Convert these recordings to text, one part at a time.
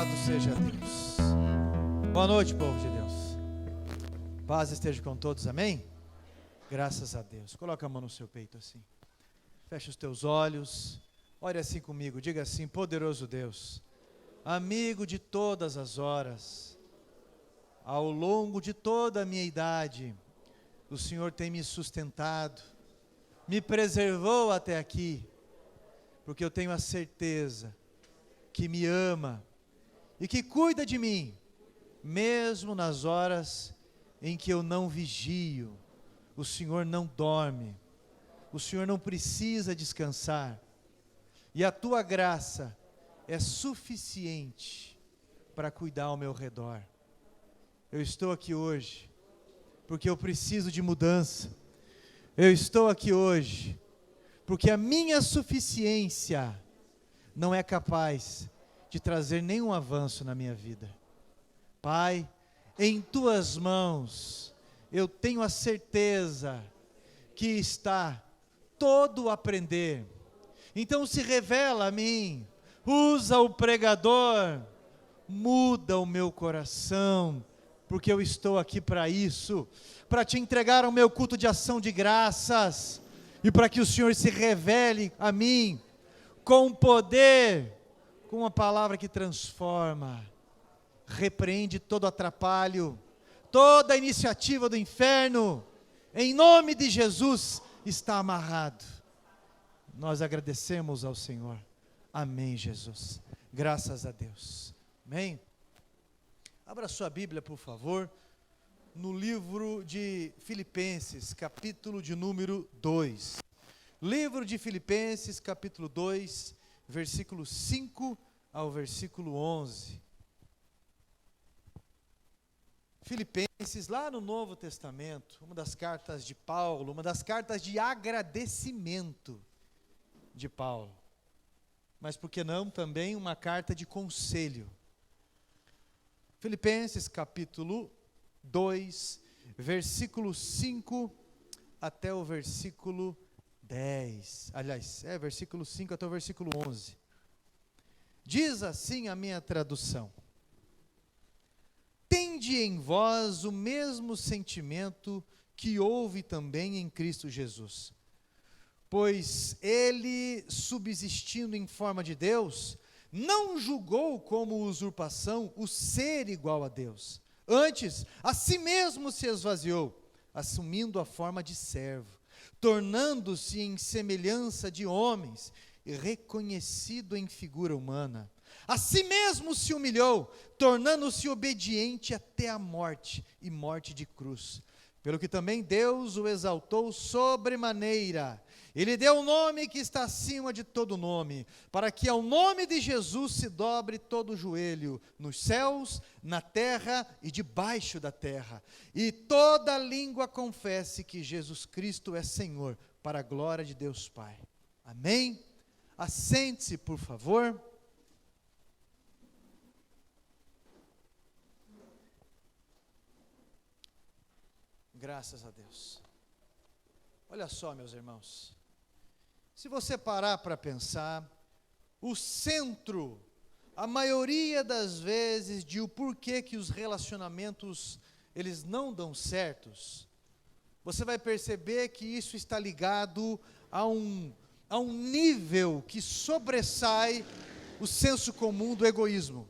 Louvado seja Deus. Boa noite, povo de Deus. Paz esteja com todos, amém? Graças a Deus. Coloca a mão no seu peito assim. Fecha os teus olhos. Ore assim comigo. Diga assim: poderoso Deus, amigo de todas as horas, ao longo de toda a minha idade, o Senhor tem me sustentado, me preservou até aqui, porque eu tenho a certeza que me ama e que cuida de mim, mesmo nas horas em que eu não vigio. O Senhor não dorme, o Senhor não precisa descansar, e a tua graça é suficiente para cuidar ao meu redor. Eu estou aqui hoje porque eu preciso de mudança. Eu estou aqui hoje porque a minha suficiência não é capaz de trazer nenhum avanço na minha vida. Pai, em tuas mãos eu tenho a certeza que está todo o aprender. Então se revela a mim, usa o pregador, muda o meu coração, porque eu estou aqui para isso, para te entregar o meu culto de ação de graças, e para que o Senhor se revele a mim, com poder, com uma palavra que transforma. Repreende todo atrapalho, toda iniciativa do inferno, em nome de Jesus, está amarrado. Nós agradecemos ao Senhor. Amém, Jesus. Graças a Deus. Amém. Abra sua Bíblia, por favor, no livro de Filipenses, capítulo de número 2. Livro de Filipenses, capítulo 2, versículo 5 ao versículo 11. Filipenses, lá no Novo Testamento, uma das cartas de Paulo, uma das cartas de agradecimento de Paulo. Mas por que não também uma carta de conselho? Filipenses capítulo 2, versículo 5 até o versículo 10. Aliás, versículo 5 até o versículo 11. Diz assim a minha tradução: tende em vós o mesmo sentimento que houve também em Cristo Jesus. Pois ele, subsistindo em forma de Deus, não julgou como usurpação o ser igual a Deus. Antes, a si mesmo se esvaziou, assumindo a forma de servo, tornando-se em semelhança de homens, e reconhecido em figura humana. A si mesmo se humilhou, tornando-se obediente até a morte, e morte de cruz. Pelo que também Deus o exaltou sobremaneira. Ele deu um nome que está acima de todo nome, para que ao nome de Jesus se dobre todo o joelho, nos céus, na terra e debaixo da terra, e toda língua confesse que Jesus Cristo é Senhor, para a glória de Deus Pai. Amém? Assente-se, por favor. Graças a Deus. Olha só, meus irmãos, se você parar para pensar, o centro, a maioria das vezes, de o porquê que os relacionamentos, eles não dão certos, você vai perceber que isso está ligado a um nível que sobressai o senso comum do egoísmo.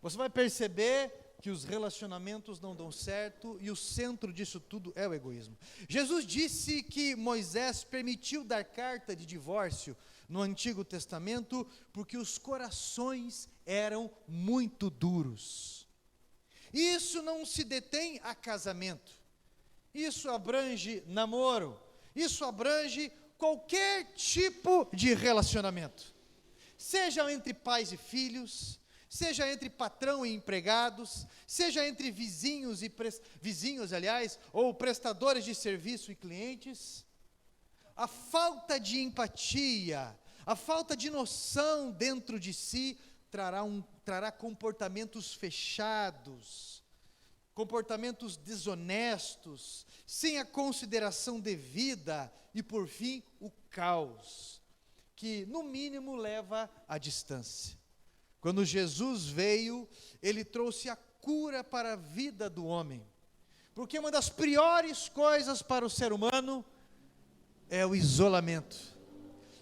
Você vai perceber que os relacionamentos não dão certo, e o centro disso tudo é o egoísmo. Jesus disse que Moisés permitiu dar carta de divórcio no Antigo Testamento, porque os corações eram muito duros. Isso não se detém a casamento, isso abrange namoro, isso abrange qualquer tipo de relacionamento, seja entre pais e filhos, seja entre patrão e empregados, seja entre vizinhos ou prestadores de serviço e clientes. A falta de empatia, a falta de noção dentro de si trará comportamentos fechados, comportamentos desonestos, sem a consideração devida e, por fim, o caos, que no mínimo leva à distância. Quando Jesus veio, ele trouxe a cura para a vida do homem. Porque uma das piores coisas para o ser humano é o isolamento,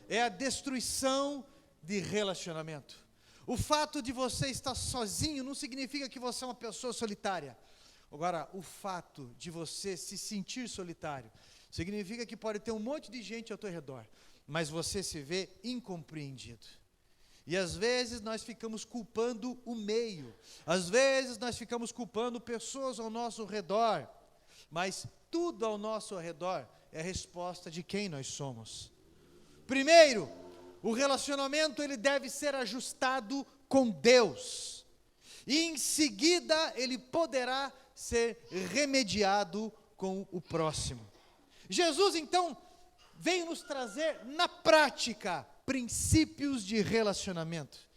é a destruição de relacionamento. O fato de você estar sozinho não significa que você é uma pessoa solitária. Agora, o fato de você se sentir solitário significa que pode ter um monte de gente ao teu redor, mas você se vê incompreendido. E às vezes nós ficamos culpando o meio, às vezes nós ficamos culpando pessoas ao nosso redor, mas tudo ao nosso redor é a resposta de quem nós somos. Primeiro, o relacionamento ele deve ser ajustado com Deus, e em seguida ele poderá ser remediado com o próximo. Jesus então veio nos trazer na prática princípios de relacionamento,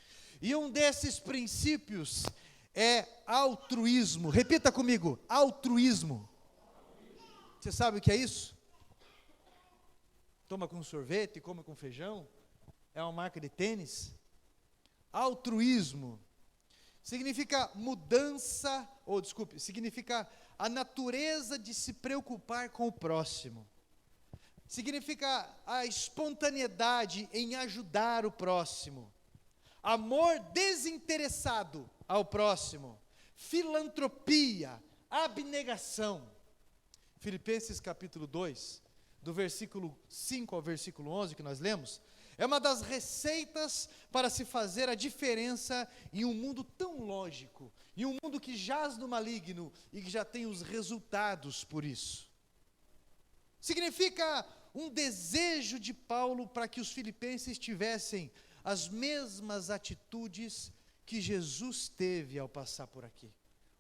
e um desses princípios é altruísmo. Repita comigo, altruísmo. Você sabe o que é isso? Toma com sorvete, come com feijão, é uma marca de tênis. Altruísmo significa mudança, significa a natureza de se preocupar com o próximo. Significa a espontaneidade em ajudar o próximo. Amor desinteressado ao próximo. Filantropia, abnegação. Filipenses capítulo 2, do versículo 5 ao versículo 11 que nós lemos, é uma das receitas para se fazer a diferença em um mundo tão lógico, em um mundo que jaz no maligno e que já tem os resultados por isso. Significa um desejo de Paulo para que os filipenses tivessem as mesmas atitudes que Jesus teve ao passar por aqui.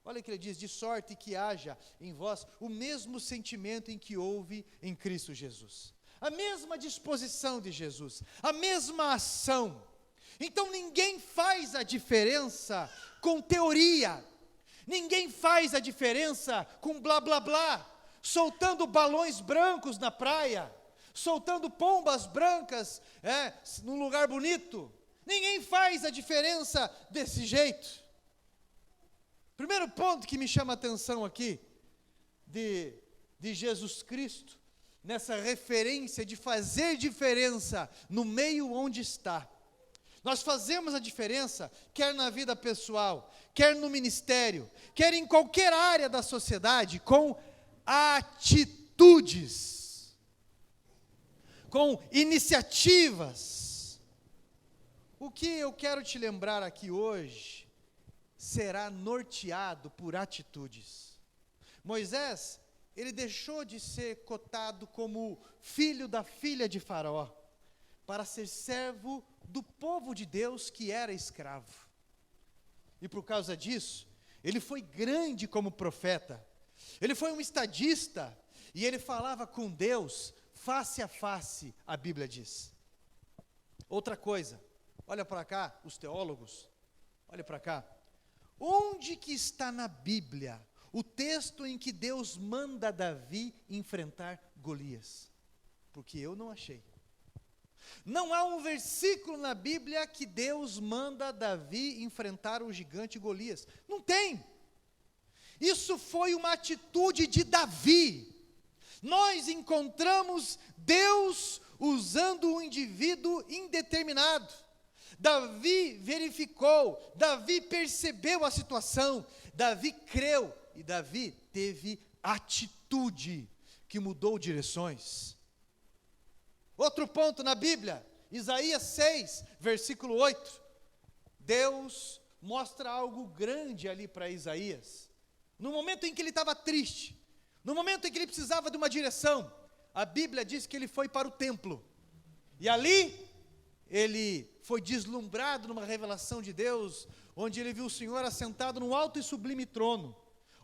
Olha o que ele diz, de sorte que haja em vós o mesmo sentimento em que houve em Cristo Jesus. A mesma disposição de Jesus, a mesma ação. Então ninguém faz a diferença com teoria, ninguém faz a diferença com blá blá blá, soltando balões brancos na praia, soltando pombas brancas num lugar bonito. Ninguém faz a diferença desse jeito. Primeiro ponto que me chama a atenção aqui, de Jesus Cristo, nessa referência de fazer diferença no meio onde está. Nós fazemos a diferença, quer na vida pessoal, quer no ministério, quer em qualquer área da sociedade, com atitudes, com iniciativas. O que eu quero te lembrar aqui hoje será norteado por atitudes. Moisés, ele deixou de ser cotado como filho da filha de Faraó, para ser servo do povo de Deus que era escravo. E por causa disso, ele foi grande como profeta, ele foi um estadista, e ele falava com Deus face a face, a Bíblia diz. Outra coisa, olha para cá, os teólogos, olha para cá, onde que está na Bíblia o texto em que Deus manda Davi enfrentar Golias? Porque eu não achei. Não há um versículo na Bíblia que Deus manda Davi enfrentar o gigante Golias. Não tem. Isso foi uma atitude de Davi. Nós encontramos Deus usando um indivíduo indeterminado. Davi verificou, Davi percebeu a situação, Davi creu, e Davi teve atitude que mudou direções. Outro ponto na Bíblia, Isaías 6, versículo 8. Deus mostra algo grande ali para Isaías. No momento em que ele estava triste, no momento em que ele precisava de uma direção, a Bíblia diz que ele foi para o templo. E ali, ele foi deslumbrado numa revelação de Deus, onde ele viu o Senhor assentado num alto e sublime trono,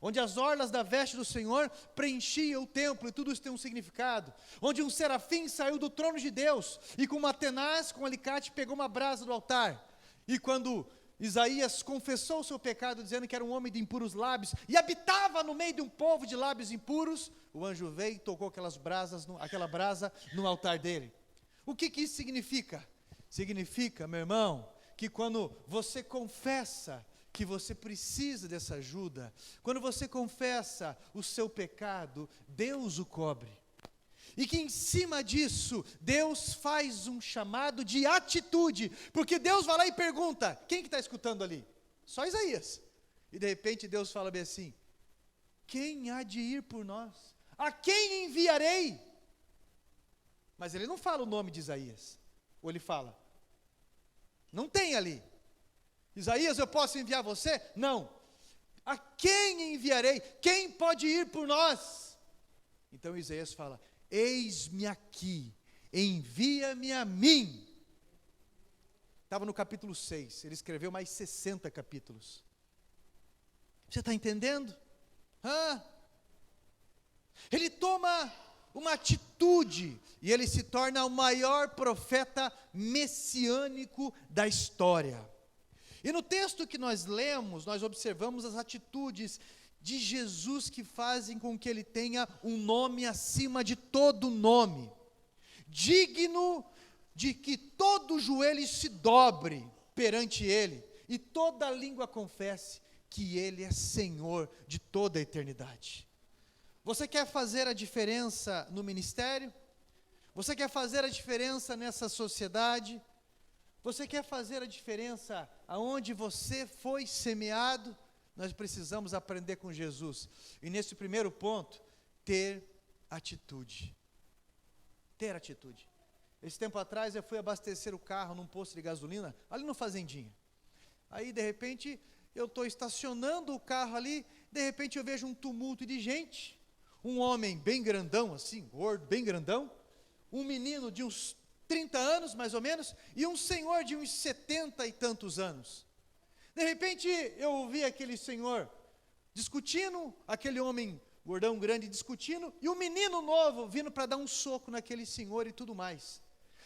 onde as orlas da veste do Senhor preenchiam o templo, e tudo isso tem um significado, onde um serafim saiu do trono de Deus, e com uma tenaz, com um alicate, pegou uma brasa do altar, e quando Isaías confessou o seu pecado, dizendo que era um homem de impuros lábios, e habitava no meio de um povo de lábios impuros, o anjo veio e tocou aquela brasa no altar dele. O que isso significa? Significa, meu irmão, que quando você confessa que você precisa dessa ajuda, quando você confessa o seu pecado, Deus o cobre. E que em cima disso, Deus faz um chamado de atitude, porque Deus vai lá e pergunta, quem que está escutando ali? Só Isaías. E de repente Deus fala bem assim, quem há de ir por nós? A quem enviarei? Mas ele não fala o nome de Isaías, ou ele fala, não tem ali, Isaías, eu posso enviar você? Não. A quem enviarei? Quem pode ir por nós? Então Isaías fala, eis-me aqui, envia-me a mim. Estava no capítulo 6, ele escreveu mais 60 capítulos. Você está entendendo? Ele toma uma atitude, e ele se torna o maior profeta messiânico da história. E no texto que nós lemos, nós observamos as atitudes de Jesus que fazem com que ele tenha um nome acima de todo nome, digno de que todo joelho se dobre perante ele, e toda língua confesse que ele é Senhor de toda a eternidade. Você quer fazer a diferença no ministério? Você quer fazer a diferença nessa sociedade? Você quer fazer a diferença aonde você foi semeado? Nós precisamos aprender com Jesus. E nesse primeiro ponto, ter atitude. Ter atitude. Esse tempo atrás eu fui abastecer o carro num posto de gasolina, ali no Fazendinha. Aí de repente eu estou estacionando o carro ali, de repente eu vejo um tumulto de gente. Um homem bem grandão assim, gordo, bem grandão. Um menino de uns 30 anos, mais ou menos, e um senhor de uns 70 e tantos anos. De repente, eu ouvi aquele senhor discutindo, aquele homem gordão grande discutindo, e um menino novo vindo para dar um soco naquele senhor e tudo mais.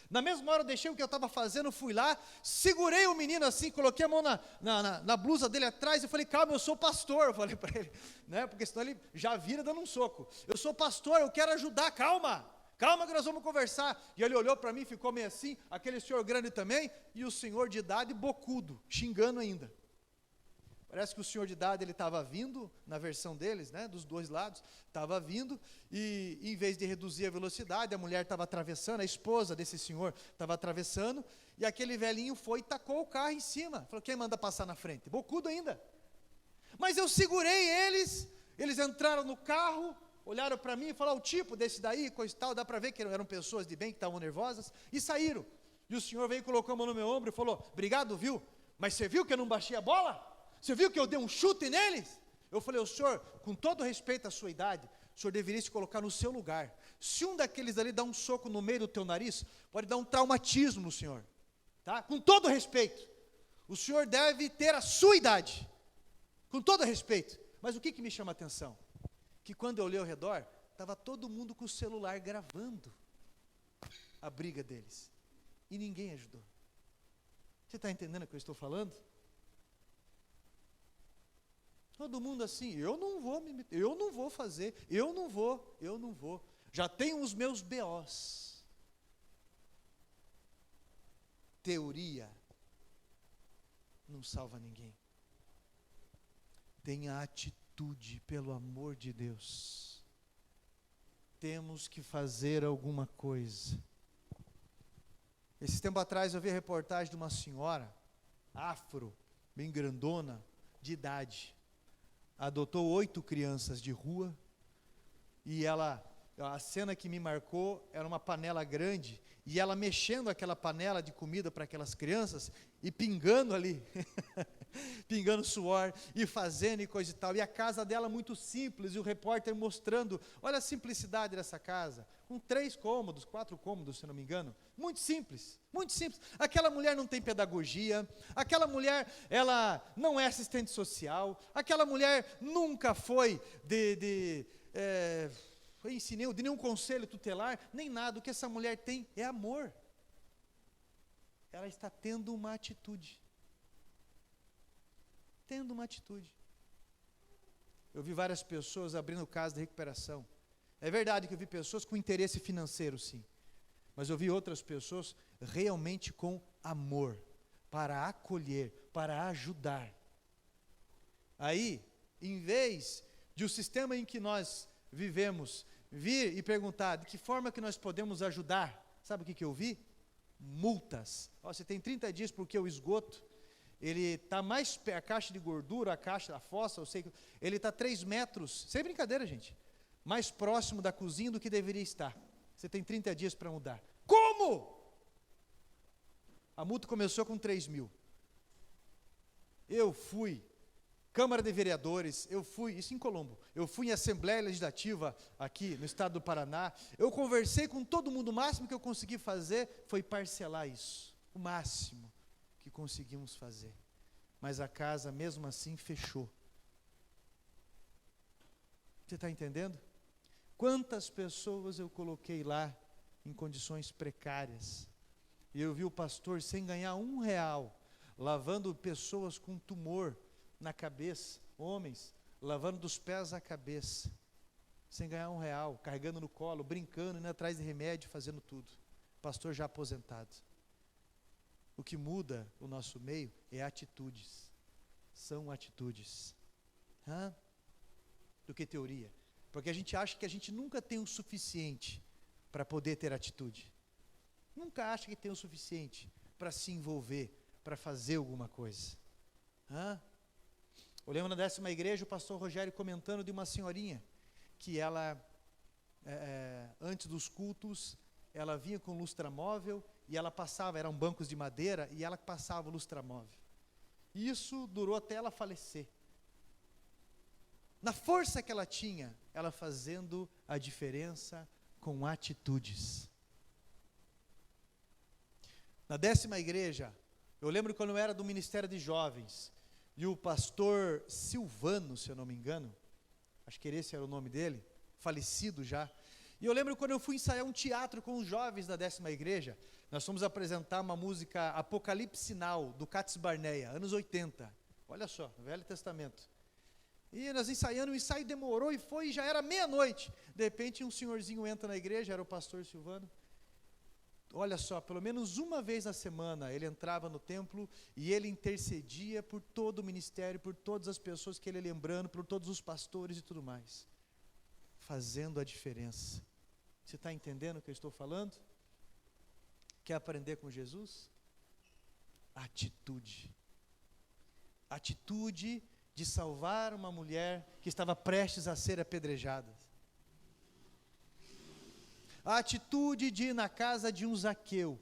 Na mesma hora eu deixei o que eu estava fazendo, fui lá, segurei o menino assim, coloquei a mão na blusa dele atrás, e falei, calma, eu sou pastor, eu falei para ele, né, porque senão ele já vira dando um soco. Eu sou pastor, eu quero ajudar, calma que nós vamos conversar. E ele olhou para mim, ficou meio assim, aquele senhor grande também, e o senhor de idade bocudo, xingando ainda. Parece que o senhor de idade, ele estava vindo, na versão deles, né, dos dois lados, estava vindo, e em vez de reduzir a velocidade, a mulher estava atravessando, a esposa desse senhor estava atravessando, e aquele velhinho foi e tacou o carro em cima, falou, quem manda passar na frente? Bocudo ainda. Mas eu segurei eles entraram no carro, olharam para mim e falaram, o tipo desse daí, coisa e tal, dá para ver que eram pessoas de bem que estavam nervosas, e saíram. E o senhor veio e colocou a mão no meu ombro e falou, obrigado, viu? Mas você viu que eu não baixei a bola? Você viu que eu dei um chute neles? Eu falei, o senhor, com todo respeito à sua idade, o senhor deveria se colocar no seu lugar. Se um daqueles ali dá um soco no meio do teu nariz, pode dar um traumatismo no senhor. Tá? Com todo respeito. O senhor deve ter a sua idade. Com todo respeito. Mas o que me chama a atenção? Que quando eu olhei ao redor, estava todo mundo com o celular gravando a briga deles. E ninguém ajudou. Você está entendendo o que eu estou falando? Todo mundo assim, eu não vou me meter, eu não vou fazer, eu não vou. Já tenho os meus BOs. Teoria não salva ninguém. Tenha atitude, pelo amor de Deus. Temos que fazer alguma coisa. Esse tempo atrás eu vi a reportagem de uma senhora, afro, bem grandona, de idade. Adotou 8 crianças de rua, e a cena que me marcou era uma panela grande, e ela mexendo aquela panela de comida para aquelas crianças, e pingando ali, pingando suor, e fazendo e coisa e tal, e a casa dela muito simples, e o repórter mostrando, olha a simplicidade dessa casa, com 3 cômodos, 4 cômodos, se não me engano, muito simples, aquela mulher não tem pedagogia, aquela mulher, ela não é assistente social, aquela mulher nunca foi de nenhum conselho tutelar, nem nada. O que essa mulher tem é amor. Ela está tendo uma atitude. Eu vi várias pessoas abrindo casa de recuperação. É verdade que eu vi pessoas com interesse financeiro, sim. Mas eu vi outras pessoas realmente com amor. para acolher, para ajudar. Aí, em vez de o sistema em que nós vivemos vir e perguntar de que forma que nós podemos ajudar, sabe o que eu vi? Multas. Você tem 30 dias porque o esgoto, ele está mais, a caixa de gordura, a fossa, eu sei que ele está 3 metros, sem brincadeira, gente, mais próximo da cozinha do que deveria estar. Você tem 30 dias para mudar. Como? A multa começou com 3 mil. Eu fui Câmara de Vereadores, isso em Colombo, eu fui em Assembleia Legislativa aqui no estado do Paraná, eu conversei com todo mundo, o máximo que eu consegui fazer foi parcelar isso, o máximo que conseguimos fazer, mas a casa mesmo assim fechou. Você está entendendo? Quantas pessoas eu coloquei lá em condições precárias, e eu vi o pastor sem ganhar R$1, lavando pessoas com tumor na cabeça, homens, lavando dos pés à cabeça, sem ganhar R$1, carregando no colo, brincando, indo atrás de remédio, fazendo tudo. Pastor já aposentado. O que muda o nosso meio é atitudes, são atitudes, do que teoria, porque a gente acha que a gente nunca tem o suficiente para poder ter atitude, nunca acha que tem o suficiente para se envolver, para fazer alguma coisa. Eu lembro na 10ª igreja, o pastor Rogério comentando de uma senhorinha, que ela, antes dos cultos, ela vinha com lustramóvel, e ela passava, eram bancos de madeira, e ela passava o lustramóvel. E isso durou até ela falecer. Na força que ela tinha, ela fazendo a diferença com atitudes. Na 10ª igreja, eu lembro quando eu era do Ministério de Jovens, e o pastor Silvano, se eu não me engano, acho que esse era o nome dele, falecido já, e eu lembro quando eu fui ensaiar um teatro com os jovens da 10ª igreja, nós fomos apresentar uma música Apocalipse Sinal, do Katz Barneia, anos 80, olha só, no Velho Testamento, e nós ensaiando, o ensaio demorou e foi, e já era meia-noite, de repente um senhorzinho entra na igreja, era o pastor Silvano, olha só, pelo menos uma vez na semana, ele entrava no templo e ele intercedia por todo o ministério, por todas as pessoas que ele lembrando, por todos os pastores e tudo mais, fazendo a diferença. Você está entendendo o que eu estou falando? Quer aprender com Jesus? Atitude. Atitude de salvar uma mulher que estava prestes a ser apedrejada. A atitude de ir na casa de um Zaqueu,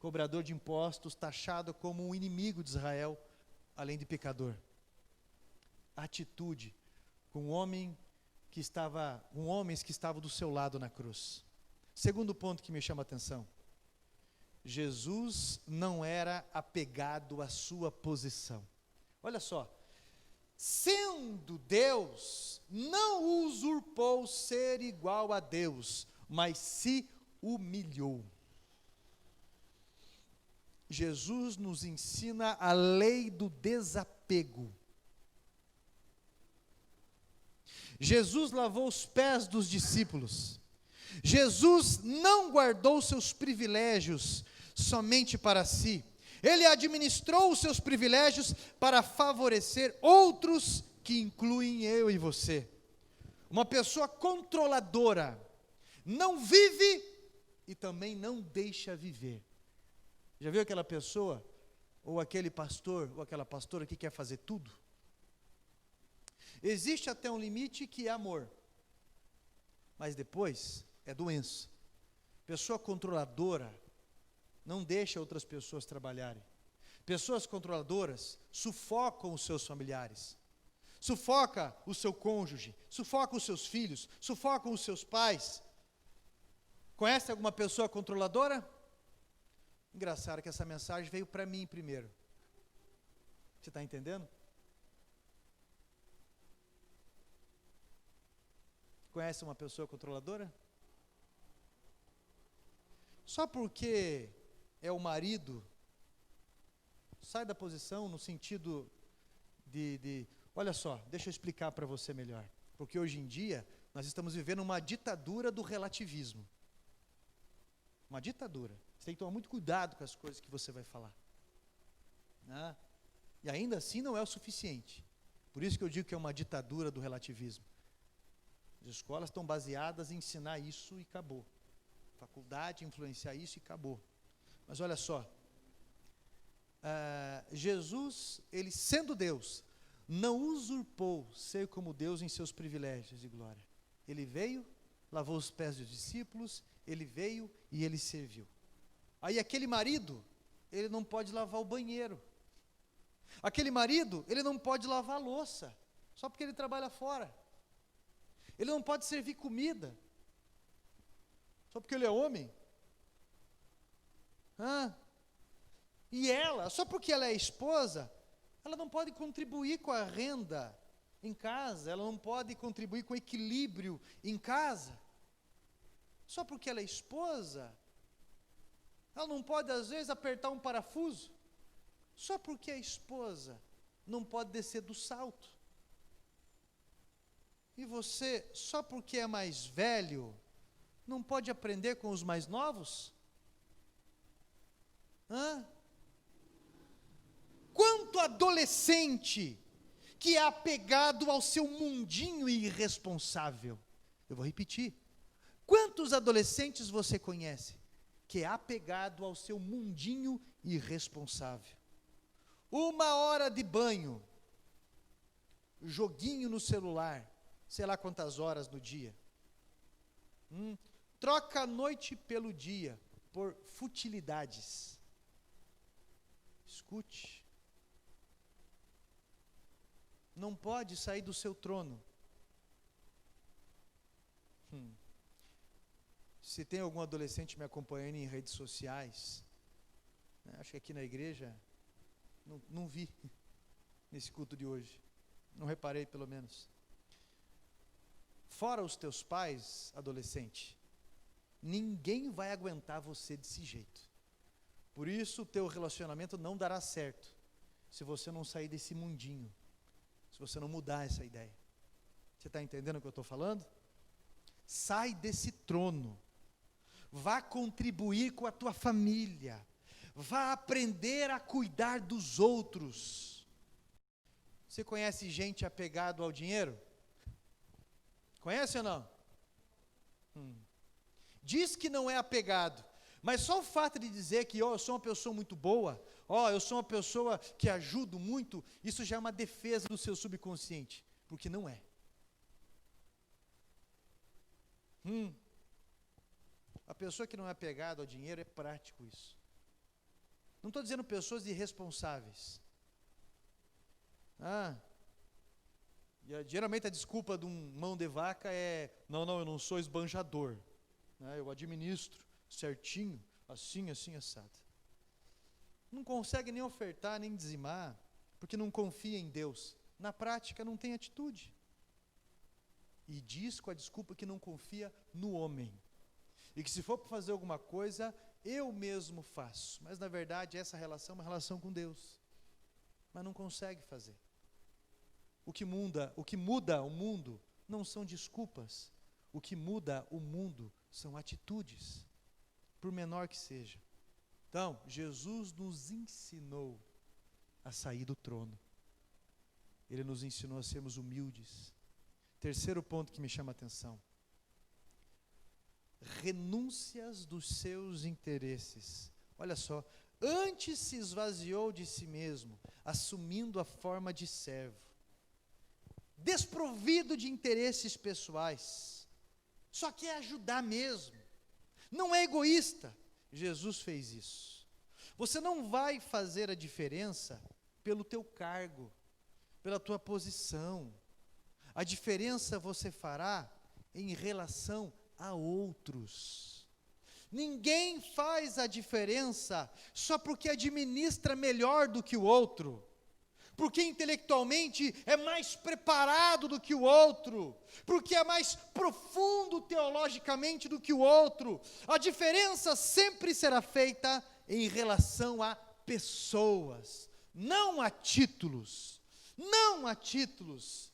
cobrador de impostos, taxado como um inimigo de Israel, além de pecador. A atitude com homens que estavam do seu lado na cruz. Segundo ponto que me chama a atenção. Jesus não era apegado à sua posição. Olha só, sendo Deus, não usurpou ser igual a Deus, mas se humilhou. Jesus nos ensina a lei do desapego. Jesus lavou os pés dos discípulos. Jesus não guardou seus privilégios somente para si. Ele administrou os seus privilégios para favorecer outros, que incluem eu e você. Uma pessoa controladora não vive e também não deixa viver. Já viu aquela pessoa, ou aquele pastor, ou aquela pastora que quer fazer tudo? Existe até um limite que é amor, mas depois é doença. Pessoa controladora não deixa outras pessoas trabalharem. Pessoas controladoras sufocam os seus familiares, sufoca o seu cônjuge, sufoca os seus filhos, sufocam os seus pais. Conhece alguma pessoa controladora? Engraçado que essa mensagem veio para mim primeiro. Você está entendendo? Conhece uma pessoa controladora? Só porque é o marido, sai da posição no sentido olha só, deixa eu explicar para você melhor. Porque hoje em dia, nós estamos vivendo uma ditadura do relativismo. Uma ditadura. Você tem que tomar muito cuidado com as coisas que você vai falar. né? E ainda assim não é o suficiente. Por isso que eu digo que é uma ditadura do relativismo. As escolas estão baseadas em ensinar isso e acabou. Faculdade influenciar isso e acabou. Mas olha só, Jesus, ele sendo Deus, não usurpou ser como Deus em seus privilégios e glória. Ele veio, lavou os pés dos discípulos, ele veio e ele serviu. Aí aquele marido, ele não pode lavar o banheiro. Aquele marido, ele não pode lavar a louça, só porque ele trabalha fora. Ele não pode servir comida, só porque ele é homem. E ela, só porque ela é esposa, ela não pode contribuir com a renda em casa, ela não pode contribuir com o equilíbrio em casa. Só porque ela é esposa, ela não pode às vezes apertar um parafuso. Só porque a esposa não pode descer do salto. E você, só porque é mais velho, não pode aprender com os mais novos? Quanto adolescente que é apegado ao seu mundinho irresponsável. Eu vou repetir. Quantos adolescentes você conhece que é apegado ao seu mundinho irresponsável? 1 hora de banho, joguinho no celular, sei lá quantas horas no dia. Troca a noite pelo dia por futilidades. Escute. Não pode sair do seu trono. Se tem algum adolescente me acompanhando em redes sociais, né, acho que aqui na igreja, não vi nesse culto de hoje. Não reparei, pelo menos. Fora os teus pais, adolescente, ninguém vai aguentar você desse jeito. Por isso o teu relacionamento não dará certo, se você não sair desse mundinho, se você não mudar essa ideia. Você está entendendo o que eu estou falando? Sai desse trono, vá contribuir com a tua família, vá aprender a cuidar dos outros. Você conhece gente apegado ao dinheiro? Conhece ou não? Diz que não é apegado, mas só o fato de dizer que eu sou uma pessoa muito boa, eu sou uma pessoa que ajudo muito, isso já é uma defesa do seu subconsciente, porque não é. A pessoa que não é apegada ao dinheiro é prático isso. Não estou dizendo pessoas irresponsáveis. Geralmente a desculpa de um mão de vaca é, não, eu não sou esbanjador, né, eu administro certinho, assim, assado. Não consegue nem ofertar, nem dizimar, porque não confia em Deus. Na prática não tem atitude. E diz com a desculpa que não confia no homem. E que se for para fazer alguma coisa, eu mesmo faço. Mas na verdade essa relação é uma relação com Deus. Mas não consegue fazer. O que muda o mundo não são desculpas. O que muda o mundo são atitudes, por menor que seja. Então, Jesus nos ensinou a sair do trono. Ele nos ensinou a sermos humildes. Terceiro ponto que me chama a atenção. Renúncias dos seus interesses. Olha só, antes se esvaziou de si mesmo, assumindo a forma de servo, desprovido de interesses pessoais, só quer ajudar mesmo, não é egoísta. Jesus fez isso. Você não vai fazer a diferença pelo teu cargo, pela tua posição. A diferença você fará em relação a outros. Ninguém faz a diferença só porque administra melhor do que o outro, porque intelectualmente é mais preparado do que o outro, porque é mais profundo teologicamente do que o outro. A diferença sempre será feita em relação a pessoas, não a títulos, não a títulos.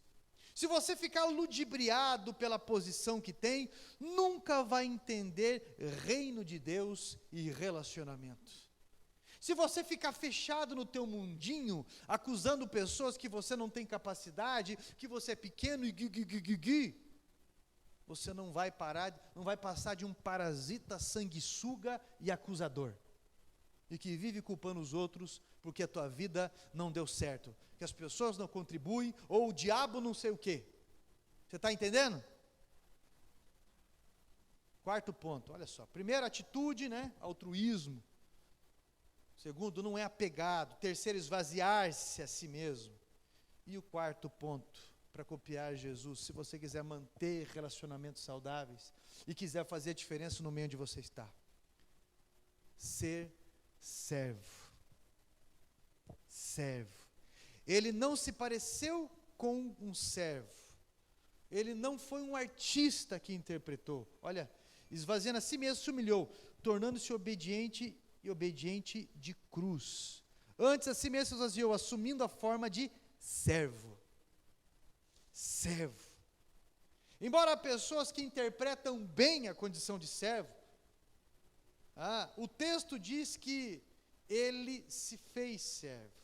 Se você ficar ludibriado pela posição que tem, nunca vai entender reino de Deus e relacionamento. Se você ficar fechado no teu mundinho, acusando pessoas que você não tem capacidade, que você é pequeno e você não vai passar de um parasita sanguessuga e acusador. E que vive culpando os outros porque a tua vida não deu certo, que as pessoas não contribuem, ou o diabo não sei o quê. Você está entendendo? Quarto ponto, olha só. Primeira atitude, né? Altruísmo. Segundo, não é apegado. Terceiro, esvaziar-se a si mesmo. E o quarto ponto, para copiar Jesus, se você quiser manter relacionamentos saudáveis e quiser fazer a diferença no meio onde você está, ser servo. Servo. Ele não se pareceu com um servo. Ele não foi um artista que interpretou. Olha, esvaziando a si mesmo, se humilhou, tornando-se obediente e obediente de cruz. Antes a si mesmo se esvaziou, assumindo a forma de servo. Servo. Embora há pessoas que interpretam bem a condição de servo, o texto diz que ele se fez servo.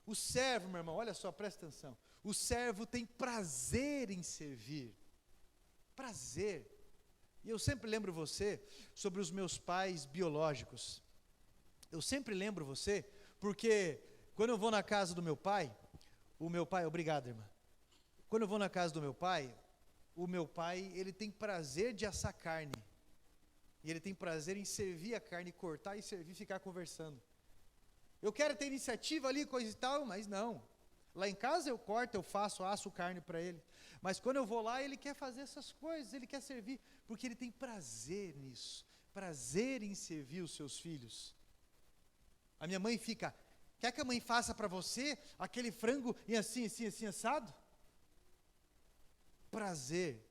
O servo, meu irmão, olha só, presta atenção. O servo tem prazer em servir. Prazer. E eu sempre lembro você sobre os meus pais biológicos. Eu sempre lembro você, porque quando eu vou na casa do meu pai, obrigado, irmã. Quando eu vou na casa do meu pai, o meu pai, ele tem prazer de assar carne. E ele tem prazer em servir a carne, cortar e servir, ficar conversando. Eu quero ter iniciativa ali, coisa e tal, mas não. Lá em casa eu corto, eu faço, asso carne para ele. Mas quando eu vou lá, ele quer fazer essas coisas, ele quer servir, porque ele tem prazer nisso. Prazer em servir os seus filhos. A minha mãe fica, quer que a mãe faça para você aquele frango e assim, assado? Prazer.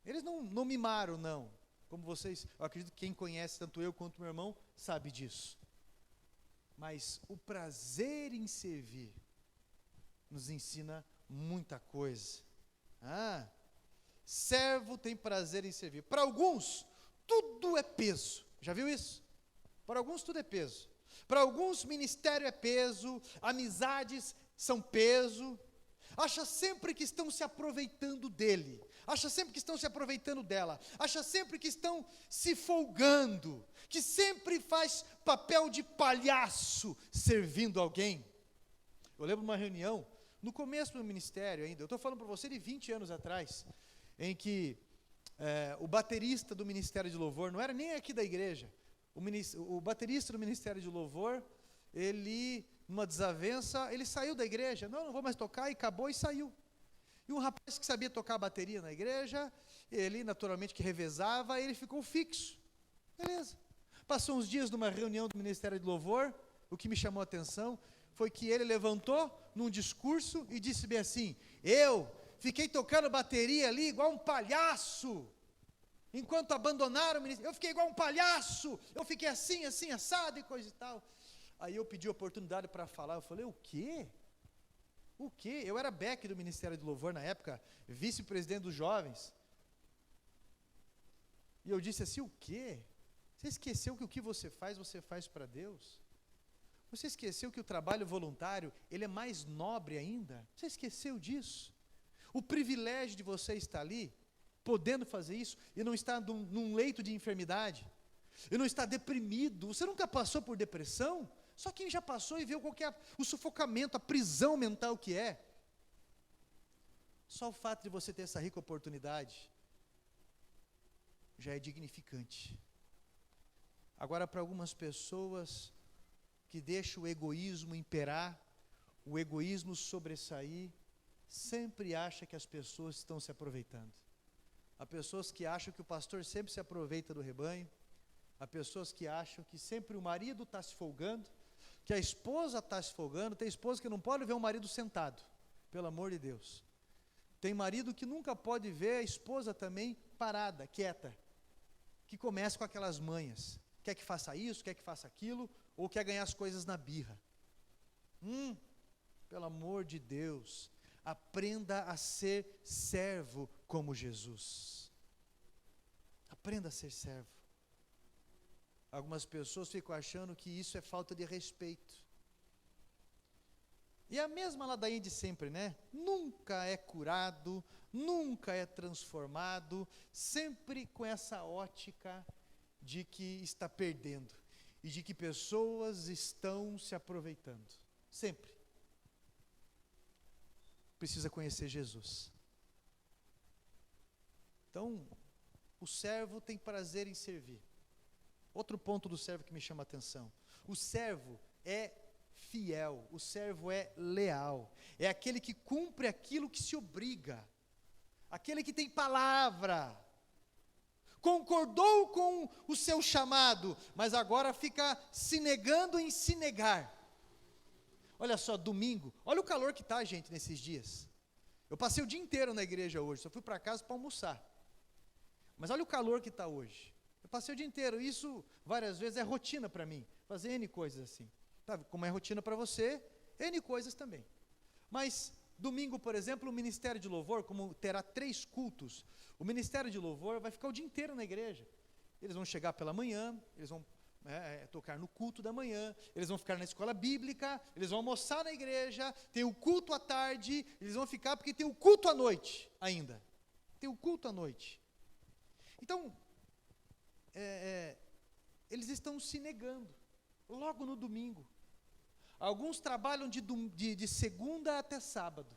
Eles não mimaram, não. Como vocês, eu acredito que quem conhece, tanto eu quanto meu irmão, sabe disso. Mas o prazer em servir nos ensina muita coisa. Servo tem prazer em servir. Para alguns, tudo é peso. Já viu isso? Para alguns, tudo é peso. Para alguns, ministério é peso, amizades são peso. Acha sempre que estão se aproveitando dele. Acha sempre que estão se aproveitando dela. Acha sempre que estão se folgando. Que sempre faz papel de palhaço servindo alguém. Eu lembro de uma reunião, no começo do ministério ainda, eu estou falando para você de 20 anos atrás, em que o baterista do Ministério de Louvor, não era nem aqui da igreja, o baterista do Ministério de Louvor, ele, numa desavença, ele saiu da igreja, não vou mais tocar, e acabou e saiu. E um rapaz que sabia tocar bateria na igreja, ele naturalmente que revezava, ele ficou fixo. Beleza. Passou uns dias numa reunião do Ministério de Louvor, o que me chamou a atenção foi que ele levantou num discurso e disse bem assim, eu fiquei tocando bateria ali igual um palhaço, enquanto abandonaram o ministério, eu fiquei igual um palhaço, eu fiquei assim, assado e coisa e tal. Aí eu pedi oportunidade para falar, eu falei, o quê? O quê? Eu era Beck do Ministério de Louvor na época, vice-presidente dos jovens. E eu disse assim, o quê? Você esqueceu que o que você faz para Deus? Você esqueceu que o trabalho voluntário, ele é mais nobre ainda? Você esqueceu disso? O privilégio de você estar ali, podendo fazer isso, e não estar num leito de enfermidade, e não estar deprimido. Você nunca passou por depressão? Só quem já passou e viu qual que é o sufocamento, a prisão mental que é. Só o fato de você ter essa rica oportunidade já é dignificante. Agora, para algumas pessoas que deixam o egoísmo imperar, o egoísmo sobressair, sempre acha que as pessoas estão se aproveitando. Há pessoas que acham que o pastor sempre se aproveita do rebanho, há pessoas que acham que sempre o marido está se folgando, que a esposa está se folgando. Tem esposa que não pode ver o marido sentado, pelo amor de Deus. Tem marido que nunca pode ver a esposa também parada, quieta, que começa com aquelas manhas, quer que faça isso, quer que faça aquilo, ou quer ganhar as coisas na birra. Pelo amor de Deus, aprenda a ser servo como Jesus. Aprenda a ser servo. Algumas pessoas ficam achando que isso é falta de respeito. E a mesma ladainha de sempre, né? Nunca é curado, nunca é transformado, sempre com essa ótica de que está perdendo e de que pessoas estão se aproveitando. Sempre. Precisa conhecer Jesus. Então, o servo tem prazer em servir. Outro ponto do servo que me chama a atenção. O servo é fiel, o servo é leal. É aquele que cumpre aquilo que se obriga. Aquele que tem palavra. Concordou com o seu chamado, mas agora fica se negando em se negar. Olha só, domingo, olha o calor que está, gente, nesses dias. Eu passei o dia inteiro na igreja hoje, só fui para casa para almoçar. Mas olha o calor que está hoje. Eu passei o dia inteiro, isso várias vezes é rotina para mim, fazer N coisas assim. Tá? Como é rotina para você, N coisas também. Mas domingo, por exemplo, o Ministério de Louvor, como terá 3 cultos, o Ministério de Louvor vai ficar o dia inteiro na igreja. Eles vão chegar pela manhã, eles vão tocar no culto da manhã, eles vão ficar na escola bíblica, eles vão almoçar na igreja, tem o culto à tarde, eles vão ficar porque tem o culto à noite ainda. Tem o culto à noite. Então, eles estão se negando, logo no domingo. Alguns trabalham de segunda até sábado,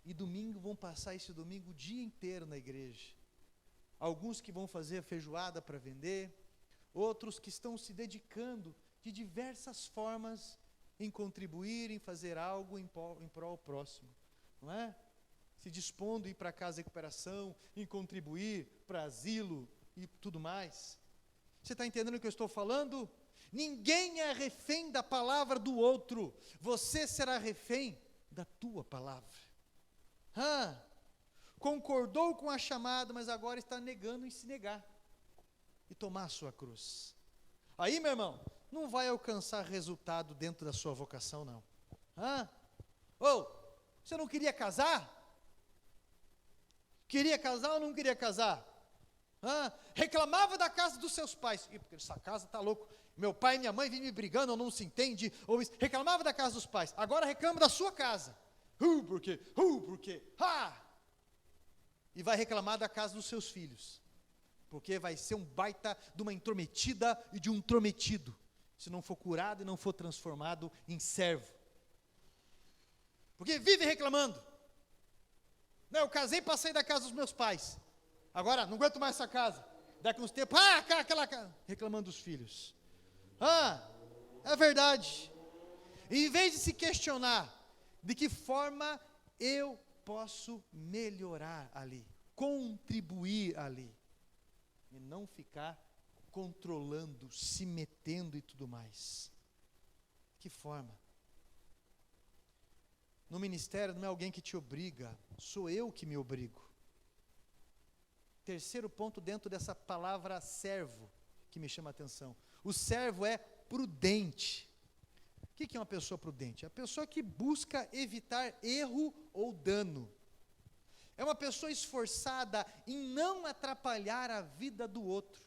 e domingo vão passar esse domingo o dia inteiro na igreja. Alguns que vão fazer feijoada para vender, outros que estão se dedicando de diversas formas em contribuir, em fazer algo em prol ao próximo, não é? Se dispondo a ir para a casa de recuperação, em contribuir para asilo e tudo mais. Você está entendendo o que eu estou falando? Ninguém é refém da palavra do outro, você será refém da tua palavra. Concordou com a chamada, mas agora está negando em se negar e tomar a sua cruz. Aí, meu irmão, não vai alcançar resultado dentro da sua vocação, não. Você não queria casar? Queria casar ou não queria casar? Reclamava da casa dos seus pais. Porque essa casa está louco. Meu pai e minha mãe vivem me brigando, ou não se entende. Reclamava da casa dos pais. Agora reclama da sua casa. Por quê? E vai reclamar da casa dos seus filhos. Porque vai ser um baita de uma intrometida e de um intrometido. Se não for curado e não for transformado em servo. Porque vive reclamando. Não, eu casei para sair da casa dos meus pais. Agora, não aguento mais essa casa. Daqui uns tempos, aquela casa. Reclamando dos filhos. É verdade. E em vez de se questionar, de que forma eu posso melhorar ali, contribuir ali, e não ficar controlando, se metendo e tudo mais. Que forma? No ministério não é alguém que te obriga, sou eu que me obrigo. Terceiro ponto dentro dessa palavra servo, que me chama a atenção. O servo é prudente. O que é uma pessoa prudente? É a pessoa que busca evitar erro ou dano. É uma pessoa esforçada em não atrapalhar a vida do outro.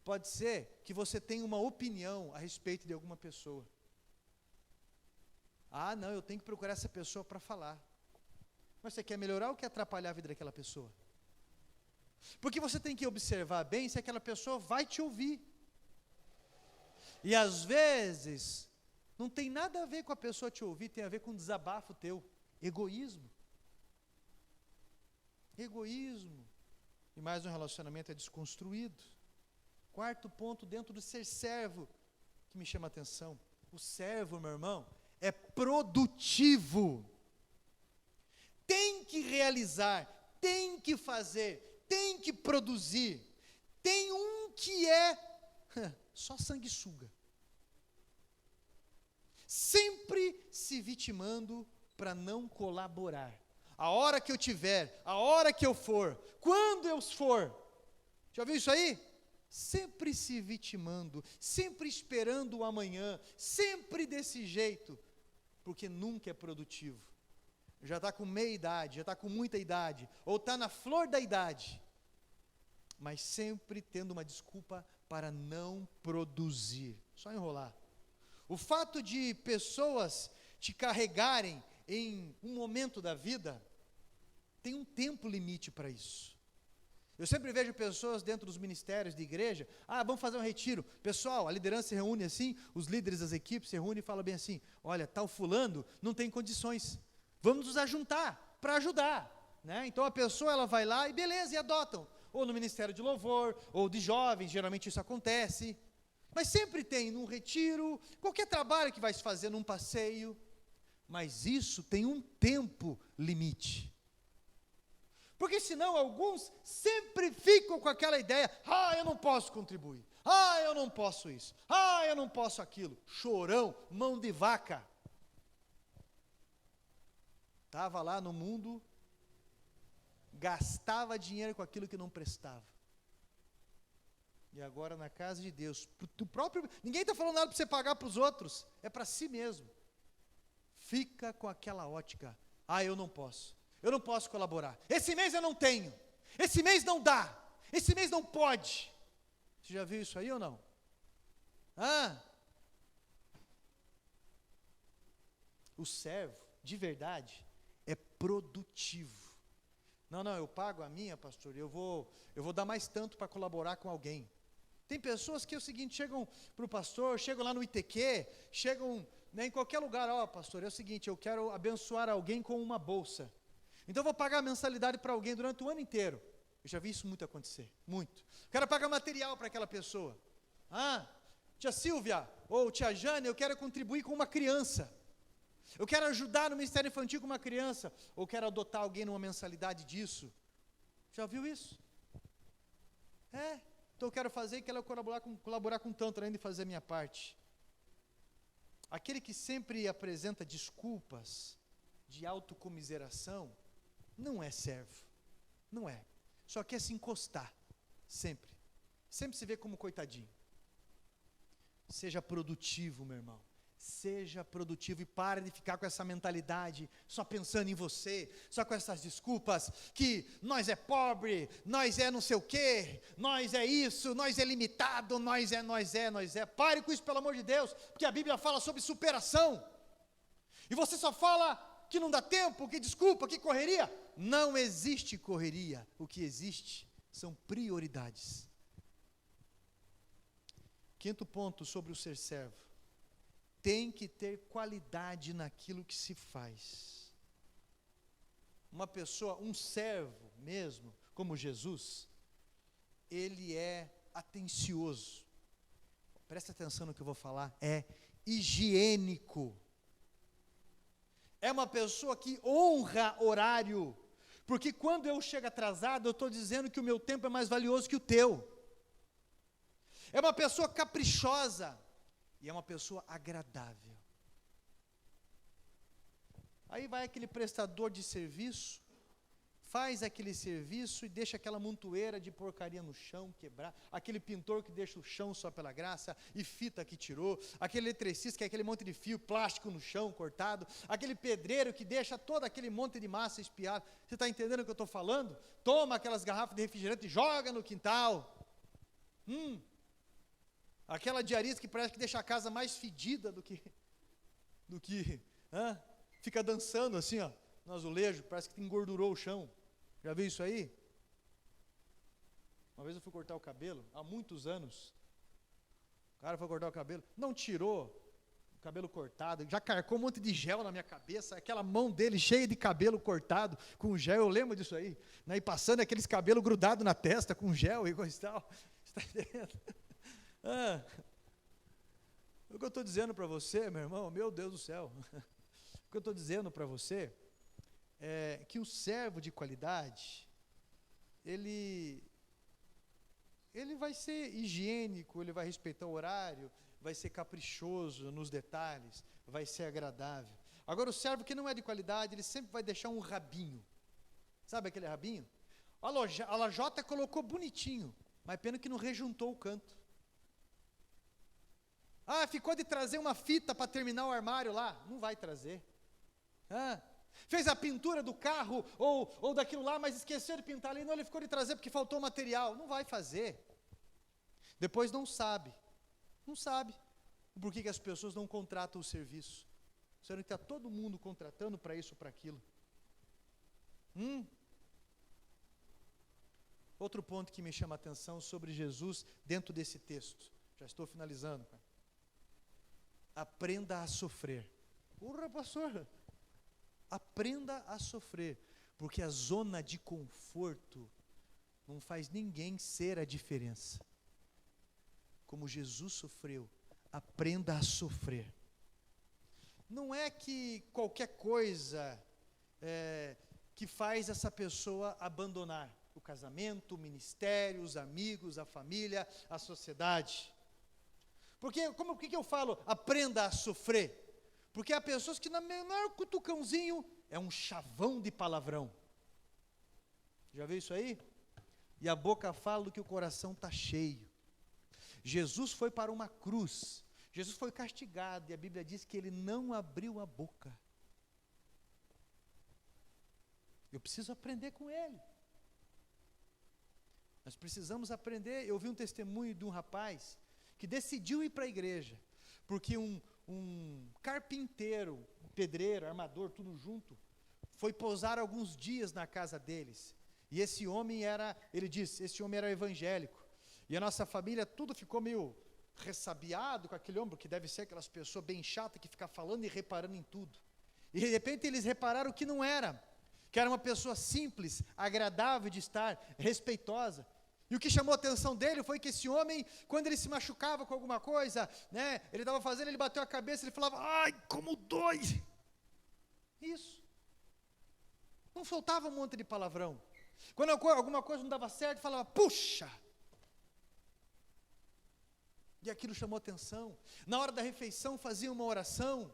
Pode ser que você tenha uma opinião a respeito de alguma pessoa. Não, eu tenho que procurar essa pessoa para falar. Mas você quer melhorar ou quer atrapalhar a vida daquela pessoa? Porque você tem que observar bem se aquela pessoa vai te ouvir. E às vezes, não tem nada a ver com a pessoa te ouvir, tem a ver com um desabafo teu. Egoísmo. E mais um relacionamento é desconstruído. Quarto ponto dentro do ser servo, que me chama a atenção. O servo, meu irmão, é produtivo. Tem que realizar, tem que fazer, tem que produzir. Tem um que é só sanguessuga. Sempre se vitimando para não colaborar. A hora que eu tiver, a hora que eu for, quando eu for. Já viu isso aí? Sempre se vitimando, sempre esperando o amanhã, sempre desse jeito, porque nunca é produtivo. Já está com meia idade, já está com muita idade, ou está na flor da idade, mas sempre tendo uma desculpa para não produzir. Só enrolar. O fato de pessoas te carregarem em um momento da vida, tem um tempo limite para isso. Eu sempre vejo pessoas dentro dos ministérios de igreja, vamos fazer um retiro. Pessoal, a liderança se reúne assim, os líderes das equipes se reúnem e falam bem assim, olha, tal fulano não tem condições, vamos nos ajuntar para ajudar. Né? Então a pessoa ela vai lá e beleza, e adotam. Ou no ministério de louvor, ou de jovens, geralmente isso acontece. Mas sempre tem num retiro, qualquer trabalho que vai se fazer num passeio, mas isso tem um tempo limite. Porque senão alguns sempre ficam com aquela ideia, eu não posso contribuir, eu não posso isso, eu não posso aquilo. Chorão, mão de vaca. Estava lá no mundo, gastava dinheiro com aquilo que não prestava. E agora na casa de Deus, ninguém está falando nada para você pagar para os outros, é para si mesmo. Fica com aquela ótica, eu não posso colaborar, esse mês eu não tenho, esse mês não dá, esse mês não pode. Você já viu isso aí ou não? O servo, de verdade, é produtivo. Não, eu pago a minha, pastor, eu vou dar mais tanto para colaborar com alguém. Tem pessoas que é o seguinte, chegam para o pastor, chegam lá no ITQ, chegam em qualquer lugar, pastor, é o seguinte, eu quero abençoar alguém com uma bolsa. Então eu vou pagar a mensalidade para alguém durante o ano inteiro. Eu já vi isso muito acontecer, muito. Quero pagar material para aquela pessoa. Tia Silvia, ou tia Jane, eu quero contribuir com uma criança. Eu quero ajudar no Ministério Infantil com uma criança, ou quero adotar alguém numa mensalidade disso. Já viu isso? Então eu quero fazer e quero colaborar com tanto, além de fazer a minha parte. Aquele que sempre apresenta desculpas de autocomiseração, não é servo, não é. Só quer se encostar, sempre se vê como coitadinho. Seja produtivo, meu irmão. Seja produtivo e pare de ficar com essa mentalidade, só pensando em você, só com essas desculpas, que nós é pobre, nós é não sei o quê, nós é isso, nós é limitado, nós é. Pare com isso, pelo amor de Deus, porque a Bíblia fala sobre superação, e você só fala que não dá tempo, que desculpa, que correria. Não existe correria, o que existe são prioridades. Quinto ponto sobre o ser servo. Tem que ter qualidade naquilo que se faz. Uma pessoa, um servo mesmo, como Jesus, ele é atencioso. Presta atenção no que eu vou falar, é higiênico. É uma pessoa que honra horário, porque quando eu chego atrasado, eu estou dizendo que o meu tempo é mais valioso que o teu. É uma pessoa caprichosa, e é uma pessoa agradável. Aí vai aquele prestador de serviço, faz aquele serviço e deixa aquela montoeira de porcaria no chão, quebrar, aquele pintor que deixa o chão só pela graça, e fita que tirou, aquele eletricista que é aquele monte de fio plástico no chão cortado, aquele pedreiro que deixa todo aquele monte de massa espiada. Você está entendendo o que eu estou falando? Toma aquelas garrafas de refrigerante e joga no quintal. Aquela diarista que parece que deixa a casa mais fedida do que fica dançando assim, no azulejo, parece que engordurou o chão. Já viu isso aí? Uma vez eu fui cortar o cabelo, há muitos anos. O cara foi cortar o cabelo, não tirou o cabelo cortado, já carcou um monte de gel na minha cabeça, aquela mão dele cheia de cabelo cortado, com gel, eu lembro disso aí, né? E passando aqueles cabelos grudados na testa, com gel e coisa e tal. Você está entendendo? O que eu estou dizendo para você, meu irmão, meu Deus do céu, o que eu estou dizendo para você é que o servo de qualidade, ele vai ser higiênico, ele vai respeitar o horário, vai ser caprichoso nos detalhes, vai ser agradável. Agora o servo que não é de qualidade, ele sempre vai deixar um rabinho, sabe aquele rabinho? A lajota colocou bonitinho, mas pena que não rejuntou o canto. Ficou de trazer uma fita para terminar o armário lá. Não vai trazer. Fez a pintura do carro ou daquilo lá, mas esqueceu de pintar ali. Não, ele ficou de trazer porque faltou material. Não vai fazer. Depois não sabe por que as pessoas não contratam o serviço, sendo que está todo mundo contratando para isso ou para aquilo. Outro ponto que me chama a atenção sobre Jesus dentro desse texto, já estou finalizando, cara. Aprenda a sofrer. Porra, pastor, aprenda a sofrer, porque a zona de conforto não faz ninguém ser a diferença. Como Jesus sofreu, aprenda a sofrer. Não é que qualquer coisa que faz essa pessoa abandonar o casamento, o ministério, os amigos, a família, a sociedade. Porque, por que eu falo aprenda a sofrer? Porque há pessoas que no menor cutucãozinho é um chavão de palavrão. Já viu isso aí? E a boca fala do que o coração está cheio. Jesus foi para uma cruz, Jesus foi castigado, e a Bíblia diz que ele não abriu a boca. Eu preciso aprender com ele. Nós precisamos aprender. Eu vi um testemunho de um rapaz que decidiu ir para a igreja, porque um carpinteiro, pedreiro, armador, tudo junto, foi pousar alguns dias na casa deles. E esse homem ele disse, esse homem era evangélico. E a nossa família, tudo ficou meio ressabiado com aquele homem, porque deve ser aquelas pessoas bem chatas que ficam falando e reparando em tudo. E de repente eles repararam que não era, que era uma pessoa simples, agradável de estar, respeitosa. E o que chamou a atenção dele foi que esse homem, quando ele se machucava com alguma coisa, ele estava fazendo, ele bateu a cabeça, ele falava, ai, como dói. Isso. Não faltava um monte de palavrão. Quando alguma coisa não dava certo, falava, puxa. E aquilo chamou atenção. Na hora da refeição fazia uma oração.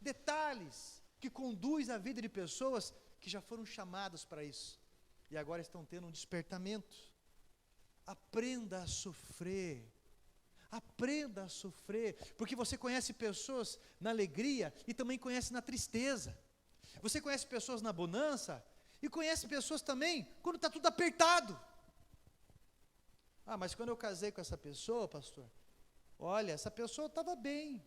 Detalhes que conduz a vida de pessoas que já foram chamadas para isso. E agora estão tendo um despertamento. Aprenda a sofrer. Aprenda a sofrer. Porque você conhece pessoas na alegria e também conhece na tristeza. Você conhece pessoas na bonança e conhece pessoas também quando está tudo apertado. Ah, mas quando eu casei com essa pessoa, pastor, olha, essa pessoa estava bem.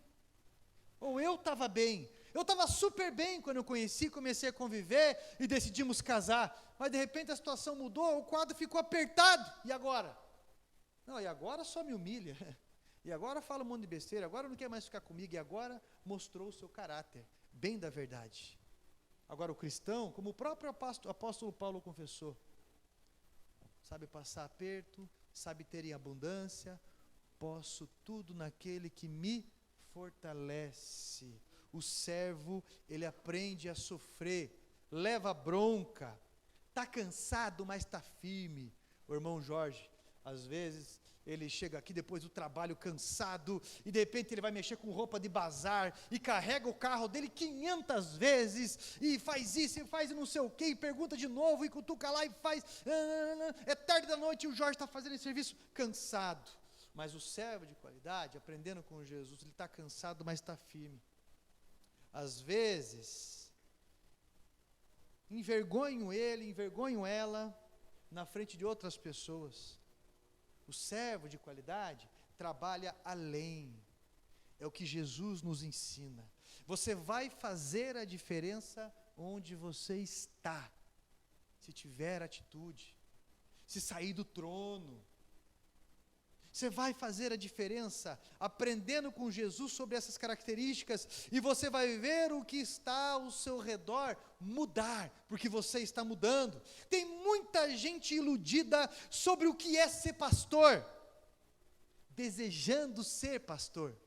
Ou eu estava bem. Eu estava super bem quando eu conheci, comecei a conviver e decidimos casar. Mas de repente a situação mudou, o quadro ficou apertado. E agora? Não, e agora só me humilha. E agora fala um monte de besteira, agora não quer mais ficar comigo. E agora mostrou o seu caráter, bem da verdade. Agora o cristão, como o próprio apóstolo Paulo confessou, sabe passar aperto, sabe ter em abundância, posso tudo naquele que me fortalece. O servo, ele aprende a sofrer, leva bronca, está cansado, mas está firme. O irmão Jorge, às vezes, ele chega aqui depois do trabalho cansado, e de repente ele vai mexer com roupa de bazar, e carrega o carro dele 500 vezes, e faz isso, e faz não sei o que, e pergunta de novo, e cutuca lá, e faz, é tarde da noite, e o Jorge está fazendo esse serviço, cansado. Mas o servo de qualidade, aprendendo com Jesus, ele está cansado, mas está firme. Às vezes, envergonho ele, envergonho ela, na frente de outras pessoas. O servo de qualidade trabalha além. É o que Jesus nos ensina. Você vai fazer a diferença onde você está. Se tiver atitude, se sair do trono. Você vai fazer a diferença aprendendo com Jesus sobre essas características, e você vai ver o que está ao seu redor mudar, porque você está mudando. Tem muita gente iludida sobre o que é ser pastor, desejando ser pastor.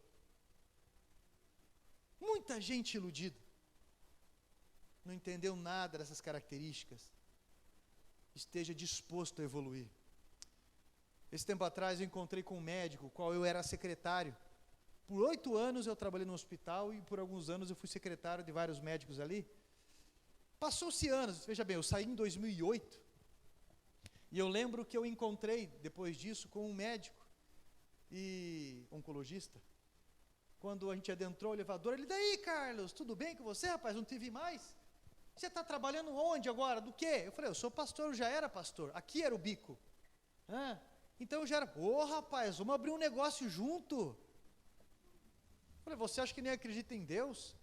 Muita gente iludida, não entendeu nada dessas características. Esteja disposto a evoluir. Esse tempo atrás eu encontrei com um médico, qual eu era secretário. Por 8 anos eu trabalhei no hospital e por alguns anos eu fui secretário de vários médicos ali. Passou-se anos, veja bem, eu saí em 2008. E eu lembro que eu encontrei, depois disso, com um médico e oncologista. Quando a gente adentrou o elevador, ele, daí Carlos, tudo bem com você, rapaz? Não te vi mais? Você está trabalhando onde agora? Do quê? Eu falei, eu sou pastor, eu já era pastor. Aqui era o bico. Então eu já era, rapaz, vamos abrir um negócio junto. Falei, você acha que nem acredita em Deus?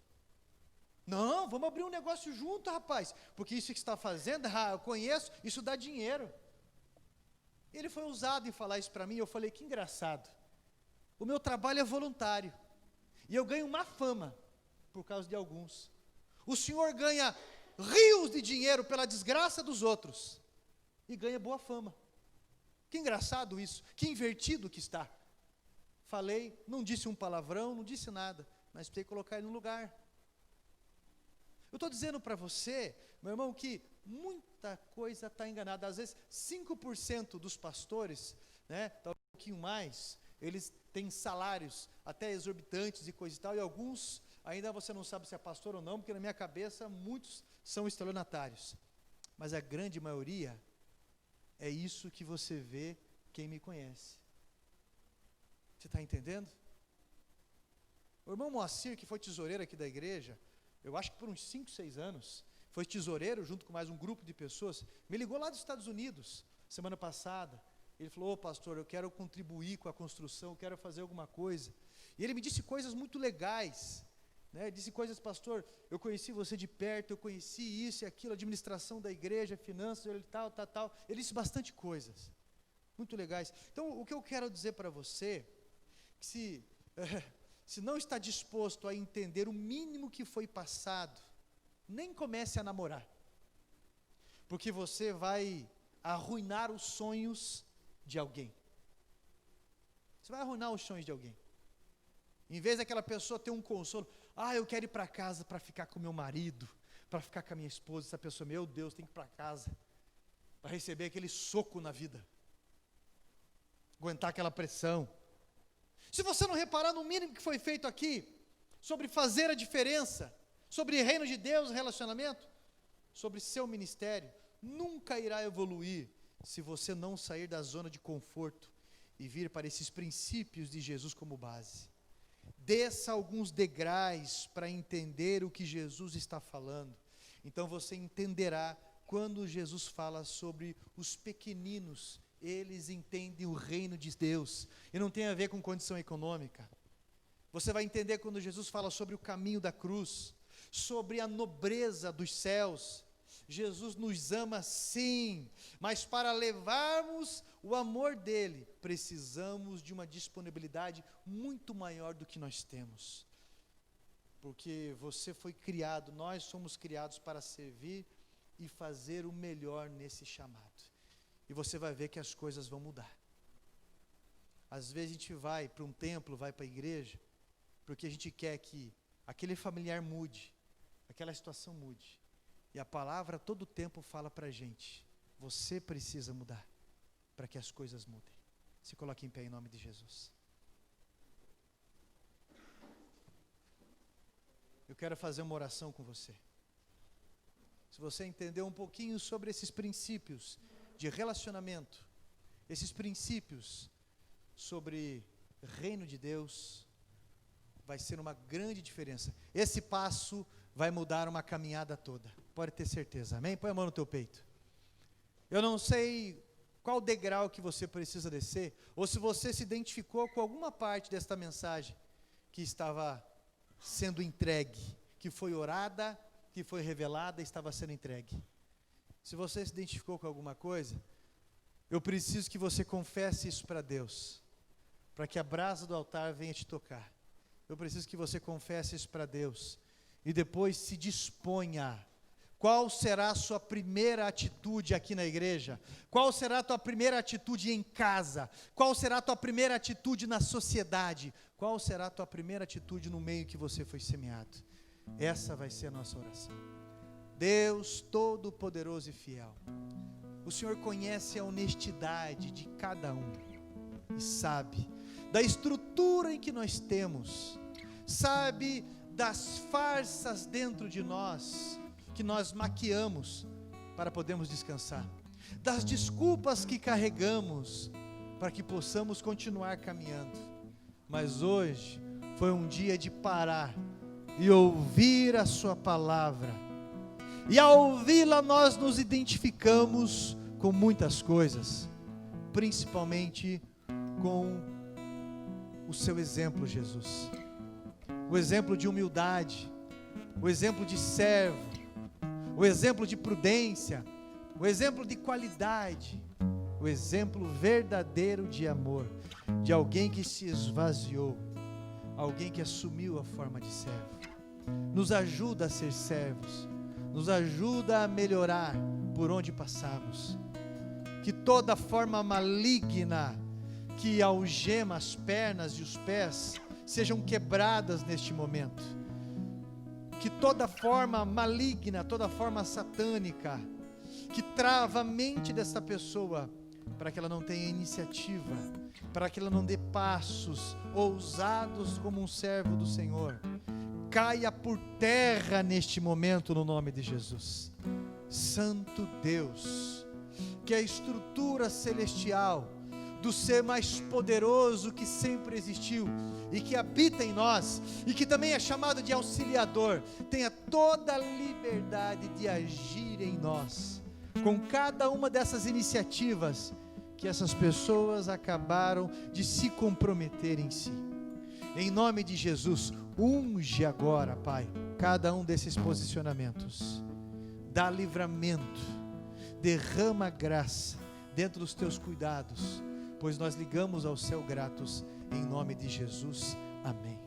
Não, vamos abrir um negócio junto, rapaz, porque isso que você está fazendo, eu conheço, isso dá dinheiro. Ele foi ousado em falar isso para mim, eu falei, que engraçado. O meu trabalho é voluntário, e eu ganho má fama, por causa de alguns. O senhor ganha rios de dinheiro pela desgraça dos outros, e ganha boa fama. Que engraçado isso, que invertido que está. Falei, não disse um palavrão, não disse nada, mas precisei colocar ele no lugar. Eu estou dizendo para você, meu irmão, que muita coisa está enganada. Às vezes, 5% dos pastores, talvez um pouquinho mais, eles têm salários até exorbitantes e coisa e tal, e alguns, ainda você não sabe se é pastor ou não, porque na minha cabeça, muitos são estelionatários. Mas a grande maioria, é isso que você vê quem me conhece. Você está entendendo? O irmão Moacir, que foi tesoureiro aqui da igreja, eu acho que por uns 5, 6 anos, foi tesoureiro junto com mais um grupo de pessoas, me ligou lá dos Estados Unidos, semana passada. Ele falou, pastor, eu quero contribuir com a construção, eu quero fazer alguma coisa. E ele me disse coisas muito legais, disse coisas, pastor, eu conheci você de perto, eu conheci isso e aquilo, administração da igreja, finanças, tal. Ele disse bastante coisas, muito legais. Então, o que eu quero dizer para você, que se não está disposto a entender o mínimo que foi passado, nem comece a namorar, porque você vai arruinar os sonhos de alguém. Você vai arruinar os sonhos de alguém. Em vez daquela pessoa ter um consolo, eu quero ir para casa para ficar com meu marido, para ficar com a minha esposa, essa pessoa, meu Deus, tem que ir para casa, para receber aquele soco na vida, aguentar aquela pressão. Se você não reparar no mínimo que foi feito aqui, sobre fazer a diferença, sobre o reino de Deus, relacionamento, sobre seu ministério, nunca irá evoluir, se você não sair da zona de conforto, e vir para esses princípios de Jesus como base. Desça alguns degraus, para entender o que Jesus está falando, então você entenderá, quando Jesus fala sobre os pequeninos, eles entendem o reino de Deus, e não tem a ver com condição econômica. Você vai entender quando Jesus fala sobre o caminho da cruz, sobre a nobreza dos céus. Jesus nos ama sim, mas para levarmos o amor dele, precisamos de uma disponibilidade muito maior do que nós temos. Porque você foi criado, nós somos criados para servir e fazer o melhor nesse chamado. E você vai ver que as coisas vão mudar. Às vezes a gente vai para um templo, vai para a igreja, porque a gente quer que aquele familiar mude, aquela situação mude. E a palavra todo tempo fala para a gente, você precisa mudar, para que as coisas mudem. Se coloque em pé em nome de Jesus. Eu quero fazer uma oração com você. Se você entender um pouquinho sobre esses princípios de relacionamento, esses princípios sobre reino de Deus, vai ser uma grande diferença. Esse passo vai mudar uma caminhada toda, pode ter certeza, amém? Põe a mão no teu peito. Eu não sei qual degrau que você precisa descer, ou se você se identificou com alguma parte desta mensagem que estava sendo entregue, que foi orada, que foi revelada e estava sendo entregue. Se você se identificou com alguma coisa, eu preciso que você confesse isso para Deus, para que a brasa do altar venha te tocar. Eu preciso que você confesse isso para Deus, e depois se disponha. Qual será a sua primeira atitude aqui na igreja? Qual será a tua primeira atitude em casa? Qual será a tua primeira atitude na sociedade? Qual será a tua primeira atitude no meio que você foi semeado? Essa vai ser a nossa oração. Deus Todo-Poderoso e Fiel, o Senhor conhece a honestidade de cada um, e sabe da estrutura em que nós temos, sabe das farsas dentro de nós, que nós maquiamos para podermos descansar, das desculpas que carregamos para que possamos continuar caminhando. Mas hoje foi um dia de parar e ouvir a sua palavra, e ao ouvi-la nós nos identificamos com muitas coisas, principalmente com o seu exemplo, Jesus. O exemplo de humildade, o exemplo de servo, o exemplo de prudência, o exemplo de qualidade, o exemplo verdadeiro de amor, de alguém que se esvaziou, alguém que assumiu a forma de servo. Nos ajuda a ser servos, nos ajuda a melhorar por onde passamos. Que toda forma maligna que algema as pernas e os pés sejam quebradas neste momento. Que toda forma maligna, toda forma satânica que trava a mente dessa pessoa, para que ela não tenha iniciativa, para que ela não dê passos ousados como um servo do Senhor, caia por terra neste momento no nome de Jesus. Santo Deus, que a estrutura celestial do ser mais poderoso que sempre existiu e que habita em nós e que também é chamado de auxiliador, tenha toda a liberdade de agir em nós, com cada uma dessas iniciativas que essas pessoas acabaram de se comprometer em si. Em nome de Jesus, unge agora, Pai, cada um desses posicionamentos, dá livramento, derrama graça dentro dos teus cuidados, pois nós ligamos ao céu gratos, em nome de Jesus, amém.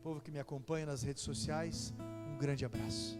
Povo que me acompanha nas redes sociais, um grande abraço.